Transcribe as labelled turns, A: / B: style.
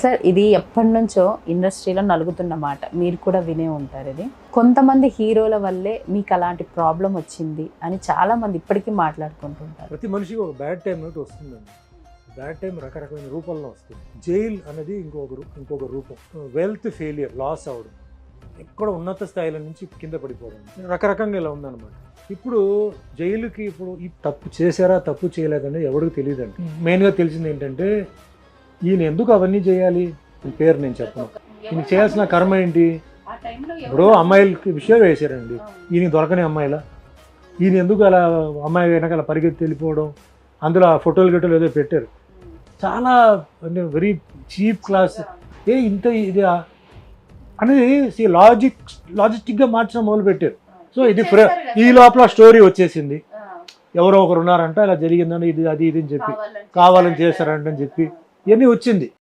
A: Sir ఇది ఎప్పటి నుంచో ఇండస్ట్రీలో నలుగుతున్న మాట, మీరు కూడా వినే ఉంటారు. ఇది కొంతమంది హీరోల వల్లే మీకు అలాంటి ప్రాబ్లం వచ్చింది అని చాలా మంది ఇప్పటికీ మాట్లాడుకుంటుంటారు.
B: ప్రతి మనిషికి ఒక బ్యాడ్ టైం అనేది వస్తుందండి. బ్యాడ్ టైం రకరకమైన రూపంలో వస్తుంది. జైల్ అనేది ఇంకొక రూపం. వెల్త్ ఫెయిలియర్, లాస్ అవడం, ఎక్కడ ఉన్నత స్థాయిల నుంచి కింద పడిపోవడం, రకరకంగా ఇలా ఉందన్నమాట. ఇప్పుడు జైలుకి ఇప్పుడు ఈ తప్పు చేశారా తప్పు చేయలేదని ఎవరికి తెలియదండి. మెయిన్గా తెలిసింది ఏంటంటే ఈయన ఎందుకు అవన్నీ చేయాలి, పేరు నేను చెప్పను. ఈయన చేయాల్సిన కర్మ ఏంటి? ఇప్పుడు అమ్మాయిలకి విషయం వేశారండి, ఈయన దొరకని అమ్మాయిలా, ఈయన ఎందుకు అలా అమ్మాయి వెనకాల పరిగెత్తి వెళ్ళిపోవడం, అందులో ఆ ఫోటోలు గట్టలు ఏదో పెట్టారు. చాలా అంటే వెరీ చీప్ క్లాస్. ఇంత ఇది అనేది లాజిస్టిక్గా మార్చడం మొదలు పెట్టారు. సో ఇది ఈ లోపల స్టోరీ వచ్చేసింది, ఎవరో ఒకరు ఉన్నారంట ఇలా జరిగిందని, ఇది అది ఇది అని చెప్పి కావాలని చేశారంటని చెప్పి ఇవన్నీ వచ్చింది.